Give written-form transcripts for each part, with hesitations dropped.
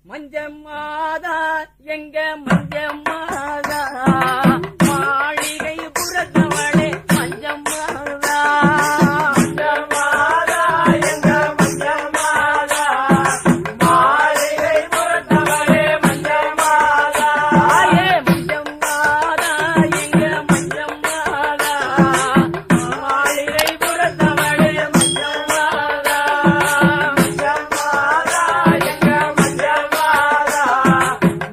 மஞ்சம்மாதா எங்க மஞ்சம்மாதா மாளிகை புறத்தவளே மஞ்சம்மாதா மஞ்சம்மாதா எங்க மஞ்சம்மாதா மாளிகை புறத்தவளே மஞ்சம்மாதா ஏ மஞ்சம்மாதா எங்க மஞ்சம்மாதா மாளிகை புறத்தவளே மஞ்சம்மாதா மஞ்சம்மாதா எங்க மஞ்சம்மாதா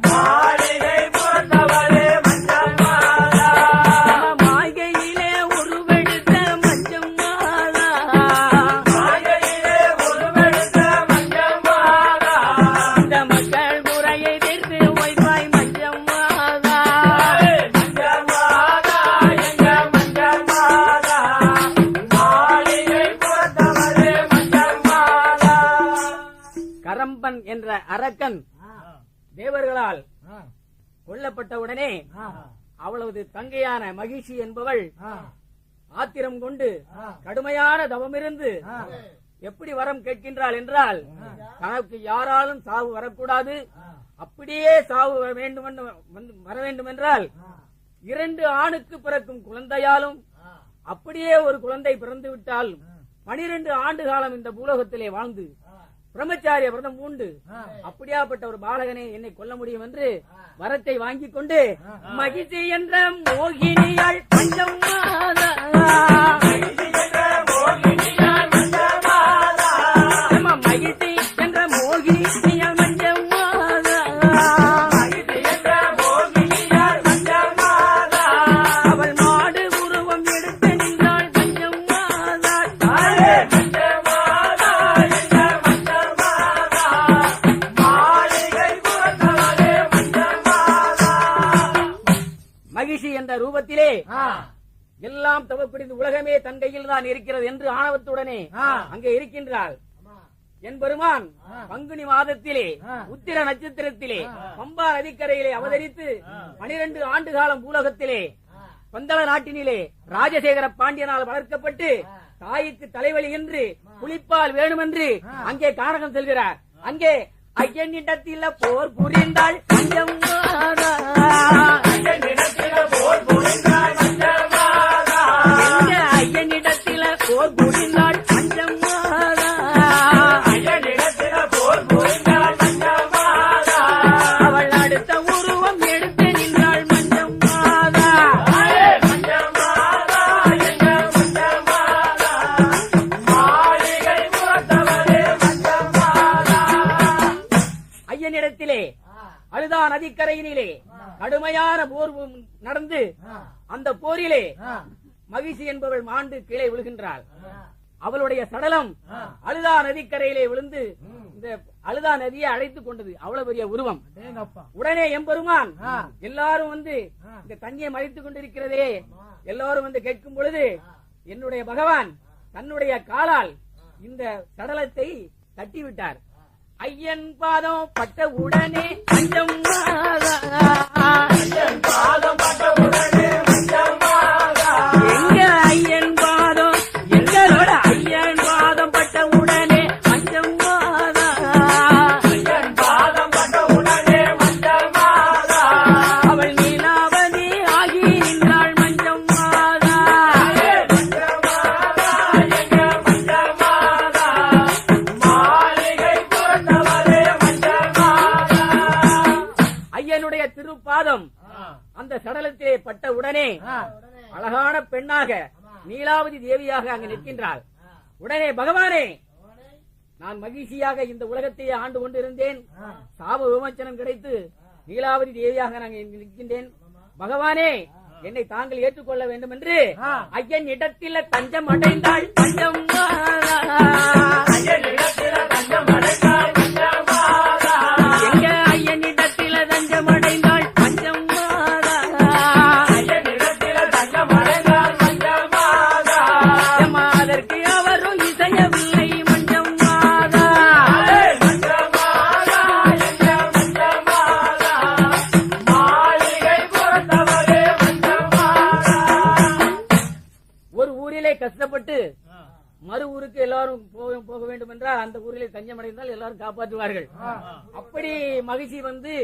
மாளிகை புறத்தவளே மஞ்சம்மாதா மாளிகையிலே உருவெடுத்த மஞ்சம்மாதா மாளிகையிலே உருவெடுத்த மஞ்சம்மாதா இந்த மக்கள் முறையை தீர்த்து வைப்பாய் மஞ்சம்மாதா மஞ்சம்மாதா எங்க மஞ்சம்மாதா மாளிகை புறத்தவளே மஞ்சம்மாதா கரம்பன் என்ற அரக்கன் தேவர்களால் கொல்லப்பட்டவுடனே அவளது தங்கையான மகிழ்ச்சி என்பவள் ஆத்திரம் கொண்டு கடுமையான தவமிருந்து எப்படி வரம் கேட்கின்றாள் என்றால் தனக்கு யாராலும் சாவு வரக்கூடாது, அப்படியே சாவு வர வேண்டும் என்றால் 2 ஆணுக்கு பிறக்கும் குழந்தையாலும் அப்படியே ஒரு குழந்தை பிறந்து விட்டால் 12 ஆண்டு காலம் இந்த பூலோகத்திலே வாழ்ந்து பிரம்மச்சாரிய விரதம் பூண்டு அப்படியாப்பட்ட ஒரு பாலகனை என்னை கொல்ல முடியும் என்று வரத்தை வாங்கிக் கொண்டு மகிழ்ச்சி என்ற மோகினியாள் மஞ்சம்மாதா மகிழ்ச்சி என்ற மோகினியாள் மஞ்சம்மாதா மகிழ்ச்சி என்ற மோகினியாள் மஞ்சம்மாதா மகிழ்ச்சி என்ற மோகினியாள் மஞ்சம்மாதா அவள் நாடு உருவம் எடுத்து நின்றாள் மஞ்சம்மாதா மஞ்சம்மாதா என்ற மஞ்சம்மாதா மாளிகை புறத்தவளே மஞ்சம்மாதா மகிழ்ச்சி என்ற ரூபத்திலே எல்லாம் தவப்பிடிந்து உலகமே தன் கையில் தான் இருக்கிறது என்று ஆணவத்துடனே அங்கே இருக்கின்றாள். என் பெருமான் பங்குனி மாதத்திலே உத்திர நட்சத்திரத்திலே பம்பா நதிக்கரையிலே அவதரித்து 12 ஆண்டு காலம் பூலோகத்திலே பந்தள நாட்டினிலே ராஜசேகர பாண்டியனால் வளர்க்கப்பட்டு தாய்க்கு தலைவலி என்று புலிப்பால் வேணுமென்று அங்கே கானகம் செல்கிறார். அங்கே ஐயனிடத்தில போர் புரிந்தாள் மஞ்சம்மாதா ஐயனிடத்தில போர் புரிந்தாள் மஞ்சம்மாதா ஐயனிடத்தில போர் புரிந்தாள் மஞ்சம்மாதா ஐயனிடத்தில போர் புரிந்தாள் மஞ்சம்மாதா அவள் அடுத்த உருவம் எடுத்து நின்றாள் மஞ்சம்மாதா மஞ்சம்மாதா எங்க மஞ்சம்மாதா மாளிகை புறத்தவளே மஞ்சம்மாதா ஐயனிடத்திலே அழுதா நதிக்கரையினிலே கடுமையான போர் நடந்து அந்த போரிலே மகிழ்ச்சி என்பவள் மாண்டு கீழே விழுகின்றாள். அவளுடைய சடலம் அழுதா நதிக்கரையிலே விழுந்து இந்த அழுதா நதியை அழைத்துக் கொண்டது. அவ்வளவு பெரிய உருவம். உடனே எம்பெருமான் எல்லாரும் வந்து இந்த தண்ணியை மறைத்துக் கொண்டிருக்கிறதே எல்லாரும் வந்து கேட்கும் பொழுது என்னுடைய பகவான் தன்னுடைய காலால் இந்த சடலத்தை தட்டிவிட்டார். ஐயன் பாதம் பட்ட உடனே மஞ்சம்மாதா ஐயன் பாதம் பட்ட உடனே மஞ்சம்மாதா எங்க ஐயன் பாதம் எங்களோட ஐயன் பாதம் பட்ட உடனே மஞ்சம்மாதா ஐயன் பாதம் பட்ட உடனே மஞ்சம்மாதா அவள் நீலாவதி ஆகி நின்றாள் மஞ்சம்மாதா மஞ்சம்மாதா எங்க மஞ்சம்மாதா மாளிகை புறத்தவளே மஞ்சம்மாதா ஐயனுடைய திருப்பாதம் அந்த சடலத்திலே பட்ட உடனே அழகான பெண்ணாக நீலாவதி தேவியாக அங்கு நிற்கின்றாள். உடனே பகவானே நான் மகிழ்ச்சியாக இந்த உலகத்தையே ஆண்டு கொண்டிருந்தேன், சாப விமோச்சனம் கிடைத்து நீலாவதி தேவியாக நான் நிற்கின்றேன். பகவானே என்னை தாங்கள் ஏற்றுக்கொள்ள வேண்டும் என்று ஐயன் இடத்தில் தஞ்சம் அடைந்தாள் மஞ்சம்மாதா ஐயன் இடத்தில் தஞ்சம் அடைந்தாள் மஞ்சம்மாதா எங்க ஐயன் இடத்தில் தஞ்சம் அடைந்தாள் மஞ்சம்மாதா ஐயன் இடத்தில் தஞ்சம் அடைந்தாள் மஞ்சம்மாதா அதற்கு அவரும் இசையவில்லை மஞ்சம்மாதா மஞ்சம்மாதா எங்க மஞ்சம்மாதா மாளிகை புறத்தவளே மஞ்சம்மாதா ஒரு ஊரிலே கஷ்டப்பட்டு மறு ஊருக்கு எல்லாரும் போக வேண்டும் என்றால் அந்த ஊரிலே தஞ்சம் அடைந்தால் எல்லாரும் காப்பாற்றுவார்கள். அப்படி மகிழ்ச்சி வந்து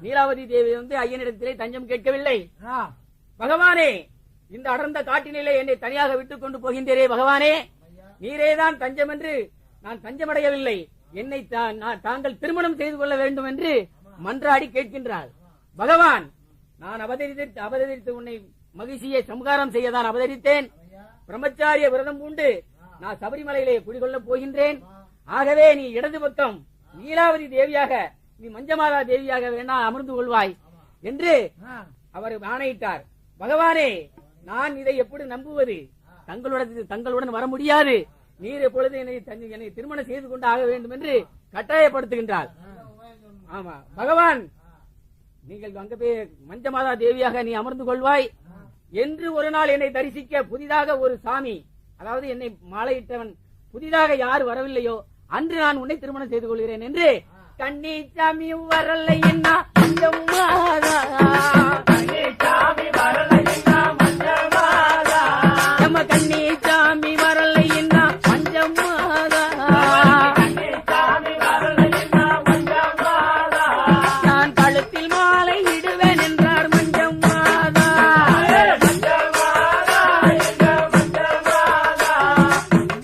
நீலாவதி தேவி வந்து ஐயனிடத்திலே தஞ்சம் கேட்கவில்லை. பகவானே, இந்த அடர்ந்த காட்டினிலே என்னை தனியாக விட்டுக் கொண்டு போகின்றே பகவானே, நீரேதான் தஞ்சம் என்று நான் தஞ்சமடையவில்லை, என்னை தாங்கள் திருமணம் செய்து கொள்ள வேண்டும் என்று மன்றாடி கேட்கின்றார். பகவான், நான் அவதரித்து உன்னை மகிழ்ச்சியை சம்ஹாரம் செய்யதான் அவதரித்தேன். பிரம்மச்சாரிய விரதம் பூண்டு நான் சபரிமலையிலே குடிகொள்ளப் போகின்றேன். ஆகவே நீ இடது பக்கம் நீலாவதி தேவியாக, நீ மஞ்சமாலா தேவியாக வேணா அமர்ந்து கொள்வாய் என்று அவர் ஆணையிட்டார். பகவானே, நான் இதை எப்படி நம்புவது? தங்களுடன் வர முடியாது. நீர் எப்பொழுது என்னை திருமணம் செய்து கொண்டு ஆக வேண்டும் என்று கட்டாயப்படுத்துகின்றார். ஆமா பகவான், நீங்கள் அங்க போய் மஞ்சமாதா தேவியாக நீ அமர்ந்து கொள்வாய் என்று ஒரு நாள் என்னை தரிசிக்க புதிதாக ஒரு சாமி, அதாவது என்னை மாலையிட்டவன் புதிதாக யார் வரவில்லையோ அன்று நான் உன்னை திருமணம் செய்து கொள்கிறேன் என்று கண்ணி சாமி வரல என்ன மஞ்சமாதா, சாமி வரல என்ன மஞ்சமாதா, நம்ம கண்ணி சாமி வரல என்ன மஞ்சமாதா, சாமி வரல என்ன மஞ்சமாதா, நான் கழுத்தில் மாலை இடுவேன் என்றார் மஞ்சமாதா. மஞ்சமாதா எங்க மஞ்சமாதா,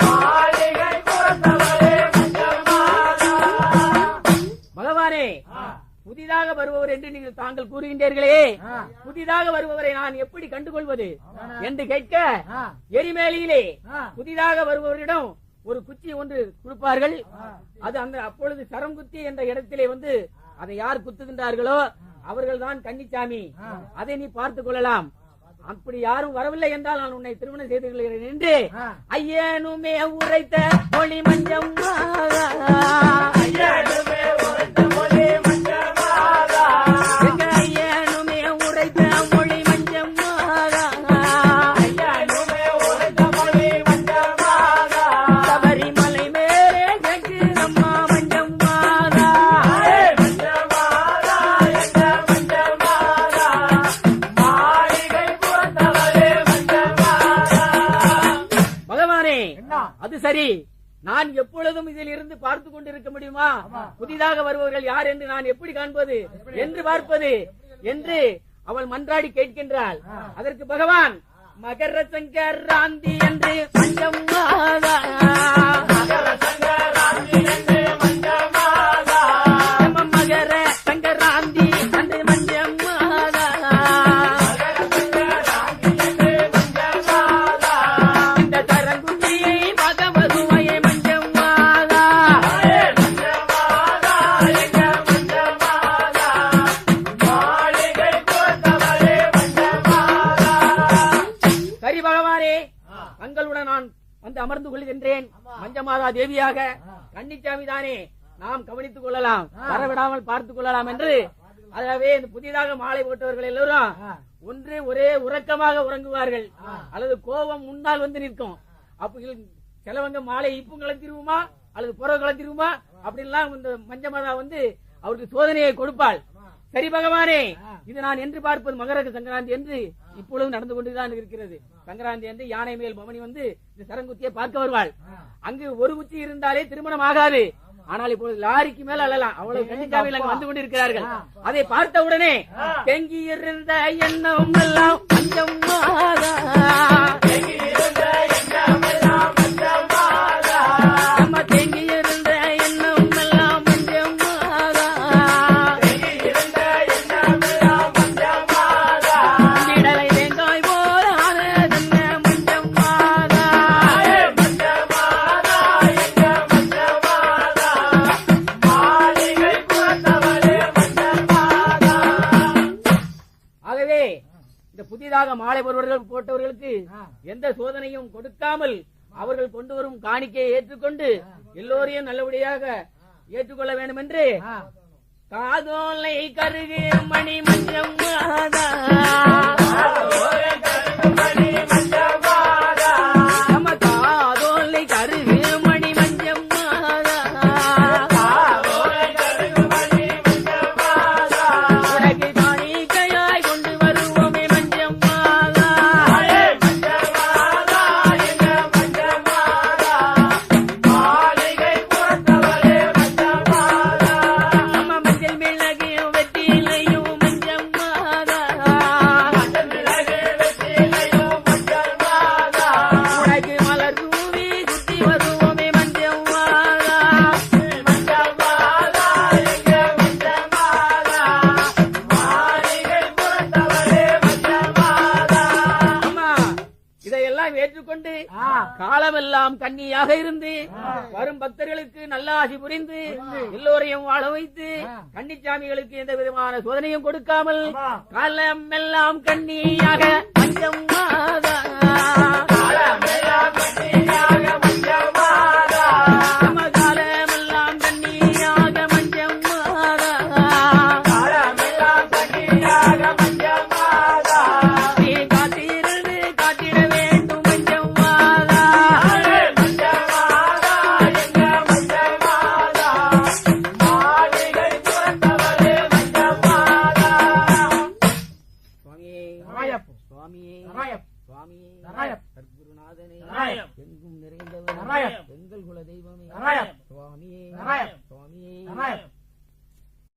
மாளிகை புறத்தவரே மஞ்சமாதா. பகவானே, புதிதாக வருபவர் என்று நீங்கள் தாங்கள் கூறுகின்றீர்களே, புதிதாக வருபவரை நான் எப்படி கண்டுகொள்வது என்று கேட்க, எரிமேலியிலே புதிதாக வருபவரிடம் ஒரு குச்சி ஒன்று கொடுப்பார்கள். அது அப்பொழுது சரம் குத்தி என்ற இடத்திலே வந்து அதை யார் குத்துகின்றார்களோ அவர்கள் தான் கன்னிச்சாமி, அதை நீ பார்த்துக் கொள்ளலாம். அப்படி யாரும் வரவில்லை என்றால் நான் உன்னை திருமணம் செய்து கொள்கிறேன் என்று ஐயனுமே உரைத்த மொழி மஞ்சமாதா, ஐயனுமே உரைத்த மொழி மஞ்சமாதா, எங்க ஐயனுமே உரைத்த மொழி மஞ்சமாதா, ஐயனுமே உரைத்த மொழி மஞ்சமாதா, சபரிமலை மேலே ஜெகதம்மா மஞ்சமாதா. மஞ்சமாதா எங்க மஞ்சமாதா, மாளிகை புறத்தவரே மஞ்சமாதா. பகவானே, அது சரி, நான் எப்பொழுதும் இதில் இருந்து பார்த்து கொண்டிருக்க முடியுமா? புதிதாக வருபவர்கள் யார் என்று நான் எப்படி காண்பது என்று பார்ப்பது என்று அவள் மன்றாடி கேட்கின்றாள். அதற்கு பகவான் மகர சங்கராந்தி என்று மஞ்சமாதா, மகர சங்கராந்தி என்று மஞ்சமாதா, நம்ம மகர சங்கராந்தி என்று மஞ்சமாதா, சங்கராந்தி என்று மஞ்சமாதா, இந்த தரங்குத்தியை பகவதுவையை மஞ்சமாதா. மஞ்சமாதா எங்க மஞ்சமாதா, மாளிகை புறத்தவரே மஞ்சமாதா. சரி பகவானே, தங்களுடன் நான் வந்து அமர்ந்து கொள்கின்றேன். மஞ்சமாதா தேவியாக கன்னிச்சாமி தானே, நாம் கவனித்துக் கொள்ளலாம், வரவிடாமல் பார்த்துக் கொள்ளலாம் என்று. அதாவே இந்த புதிதாக மாலை போட்டவர்கள் எல்லோரும் ஒன்று ஒரே உறக்கமாக உறங்குவார்கள், அல்லது கோபம் முன்னால் வந்து நிற்கும். அப்ப சிலவங்க மாலை இப்போ கலத்திருவோமா அல்லது புறவு கலத்திருவோமா அப்படின்லாம் இந்த மஞ்சமாதா வந்து அவருக்கு சோதனையை கொடுப்பாள். சரி பகவானே, இது நான் என்று பார்ப்பது மகர சங்கராந்தி என்று இப்பொழுது நடந்து கொண்டுதான் இருக்கிறது. சங்கராந்தி என்று யானை மேல் பவனி வந்து இந்த சரங்குத்தியை பார்க்க வருவாள். அங்கு ஒரு குச்சி இருந்தாலே திருமணம் ஆகாது. ஆனால் இப்பொழுது லாரிக்கு மேல அழலாம், அவ்வளவு கன்னிச்சாமியில் அங்கு வந்து கொண்டிருக்கிறார்கள். அதை பார்த்த உடனே தெங்கி இருந்த எண்ணம் எல்லாம் மஞ்சமாதா, இருந்த எண்ணமெல்லாம் மஞ்சமாதா, நம்ம தெங்கி இருந்த எண்ணம் எல்லாம் மஞ்சமாதா, இருந்த எண்ணமெல்லாம் மஞ்சமாதா, இடலை தேங்காய் போல ஆனதென்ன மஞ்சமாதா. மஞ்சமாதா எங்க மஞ்சமாதா, மாளிகை புறத்தவரே மஞ்சமாதா. ஆகவே இந்த புதிதாக மாலை போட்டவர்களுக்கு எந்த சோதனையும் கொடுக்காமல் அவர்கள் கொண்டு வரும் காணிக்கையை ஏற்றுக்கொண்டு எல்லோரையும் நல்லபடியாக ஏற்றுக்கொள்ள வேண்டும் என்று காதோலை கருகு மணி மஞ்சமாதா, மணி மஞ்சமாதா, நம்ம காதோலை கருகு மணி மஞ்சமாதா, மணி மஞ்சமாதா, உனக்கு காணிக்கையாய் கொண்டு வருவோமே மஞ்சமாதா. மஞ்சமாதா எங்க மஞ்சமாதா, மாளிகை காலமெல்லாம் கன்னியாக இருந்து வரும் பக்தர்களுக்கு நல்லாசி புரிந்து எல்லோரையும் வாழ வைத்து கன்னிச்சாமிகளுக்கு எந்த விதமான சோதனையும் கொடுக்காமல் காலமெல்லாம் கன்னியாக மஞ்சம் மாதா காலமெல்லாம் கண்ணியாக மஞ்சள் மாதா காலமெல்லாம் கன்னியாக மஞ்சம் மாதா காலமெல்லாம் கண்ணியாக மஞ்சள் மாதா நீ காத்திருந்து காத்திட வேண்டும் மஞ்சம் மாதா மஞ்சள் மாதா எங்க மஞ்சள் மாதா மாளிகை துறந்தவளே மஞ்சள் மாதா சுவாமியே நாராயப்பு. சுவாமியே நாராயப்பு. சுவாமியே நாராயப்பு. சத்குருநாதனே நாராயப்பு. எங்கும் நிறைந்தவர் நாராயப்பு. எங்கள் குல தெய்வமே நாராயப்பு. சுவாமியே நாராயப்பு. சுவாமியே நாராயப்பு.